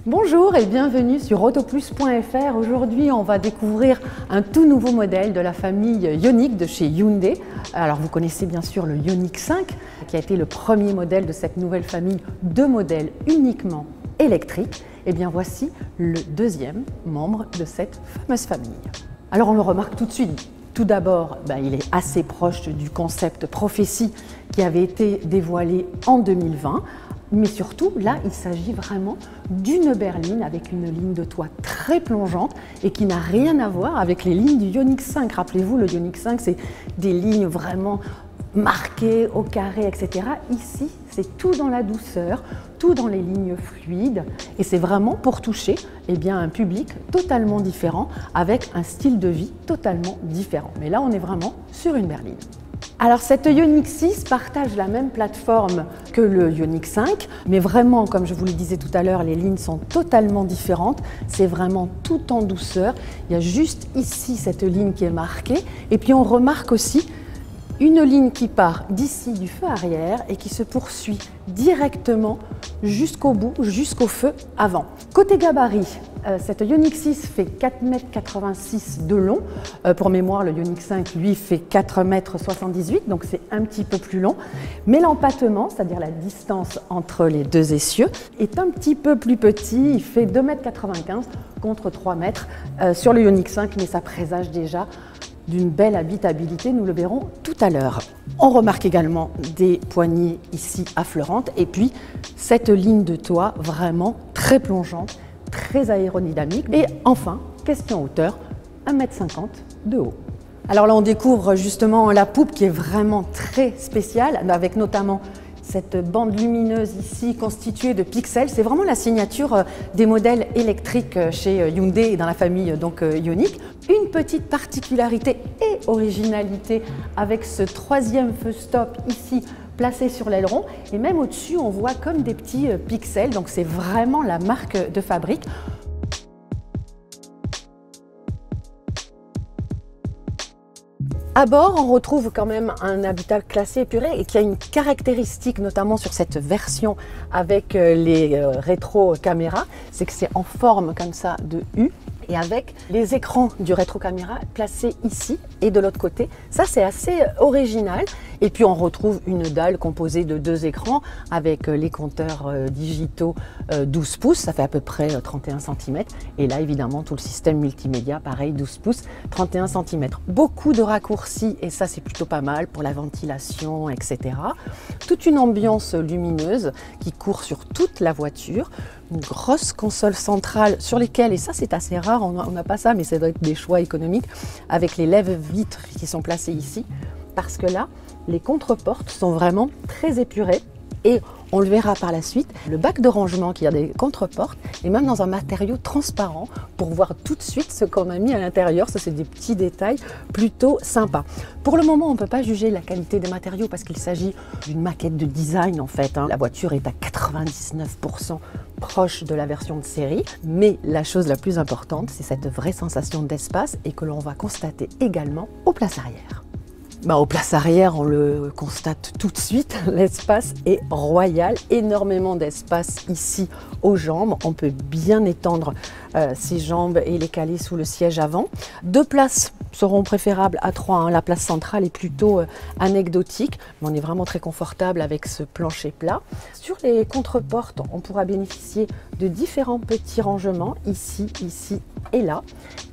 Bonjour et bienvenue sur autoplus.fr. Aujourd'hui, on va découvrir un tout nouveau modèle de la famille Ioniq de chez Hyundai. Alors, vous connaissez bien sûr le Ioniq 5, qui a été le premier modèle de cette nouvelle famille de modèles uniquement électriques. Et bien, voici le deuxième membre de cette fameuse famille. Alors, on le remarque tout de suite. Tout d'abord, il est assez proche du concept Prophecy qui avait été dévoilé en 2020. Mais surtout, là, il s'agit vraiment d'une berline avec une ligne de toit très plongeante et qui n'a rien à voir avec les lignes du Ioniq 5. Rappelez-vous, le Ioniq 5, c'est des lignes vraiment marquées au carré, etc. Ici, c'est tout dans la douceur, tout dans les lignes fluides. Et c'est vraiment pour toucher un public totalement différent, avec un style de vie totalement différent. Mais là, on est vraiment sur une berline. Alors cette Ioniq 6 partage la même plateforme que le Ioniq 5, mais vraiment, comme je vous le disais tout à l'heure, les lignes sont totalement différentes. C'est vraiment tout en douceur. Il y a juste ici cette ligne qui est marquée. Et puis on remarque aussi une ligne qui part d'ici du feu arrière et qui se poursuit directement jusqu'au bout, jusqu'au feu avant. Côté gabarit, cette Ioniq 6 fait 4,86 m de long. Pour mémoire, le Ioniq 5, lui, fait 4,78 m, donc c'est un petit peu plus long. Mais l'empattement, c'est-à-dire la distance entre les deux essieux, est un petit peu plus petit. Il fait 2,95 m contre 3 m sur le Ioniq 5, mais ça présage déjà d'une belle habitabilité, nous le verrons tout à l'heure. On remarque également des poignées ici affleurantes et puis cette ligne de toit vraiment très plongeante, très aérodynamique. Et enfin, question hauteur, 1,50 m de haut. Alors là, on découvre justement la poupe qui est vraiment très spéciale, avec notamment cette bande lumineuse ici constituée de pixels. C'est vraiment la signature des modèles électriques chez Hyundai et dans la famille Ioniq. Une petite particularité et originalité avec ce troisième feu stop ici placé sur l'aileron, et même au-dessus on voit comme des petits pixels, donc c'est vraiment la marque de fabrique. À bord, on retrouve quand même un habitat classé épuré et qui a une caractéristique, notamment sur cette version avec les rétro-caméras, c'est que c'est en forme comme ça de U et avec les écrans du rétro-caméra placés ici et de l'autre côté. Ça, c'est assez original. Et puis, on retrouve une dalle composée de deux écrans avec les compteurs digitaux 12 pouces, ça fait à peu près 31 cm. Et là, évidemment, tout le système multimédia, pareil, 12 pouces, 31 cm. Beaucoup de raccourcis, et ça, c'est plutôt pas mal pour la ventilation, etc. Toute une ambiance lumineuse qui court sur toute la voiture. Une grosse console centrale sur lesquelles, et ça c'est assez rare, on n'a pas ça, mais ça doit être des choix économiques, avec les lève-vitres qui sont placées ici, parce que là, les contreportes sont vraiment très épurées, et on le verra par la suite, le bac de rangement qui a des contreportes, et même dans un matériau transparent, pour voir tout de suite ce qu'on a mis à l'intérieur. Ça, c'est des petits détails plutôt sympas. Pour le moment, on ne peut pas juger la qualité des matériaux, parce qu'il s'agit d'une maquette de design en fait. La voiture est à 99% proche de la version de série, mais la chose la plus importante, c'est cette vraie sensation d'espace, et que l'on va constater également aux places arrière. Aux places arrière, on le constate tout de suite, l'espace est royal, énormément d'espace ici aux jambes. On peut bien étendre ses jambes et les caler sous le siège avant. Deux places seront préférables à trois, la place centrale est plutôt anecdotique, mais on est vraiment très confortable avec ce plancher plat. Sur les contreportes, on pourra bénéficier de différents petits rangements, ici, ici et là.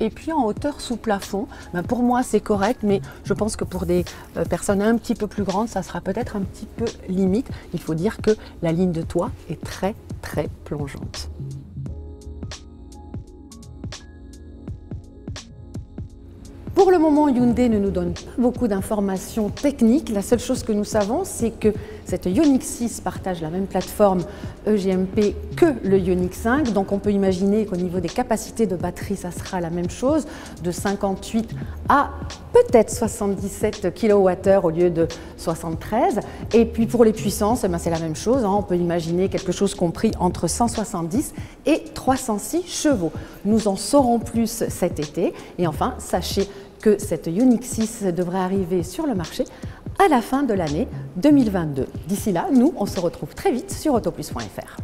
Et puis en hauteur sous plafond, pour moi c'est correct, mais je pense que pour des personnes un petit peu plus grandes, ça sera peut-être un petit peu limite. Il faut dire que la ligne de toit est très très plongeante. Pour le moment, Hyundai ne nous donne pas beaucoup d'informations techniques. La seule chose que nous savons, c'est que cette Ioniq 6 partage la même plateforme EGMP que le Ioniq 5. Donc on peut imaginer qu'au niveau des capacités de batterie, ça sera la même chose, de 58 à peut-être 77 kWh au lieu de 73. Et puis pour les puissances, c'est la même chose. On peut imaginer quelque chose compris entre 170 et 306 chevaux. Nous en saurons plus cet été. Et enfin, sachez que cette Ioniq 6 devrait arriver sur le marché à la fin de l'année 2022. D'ici là, nous, on se retrouve très vite sur autoplus.fr.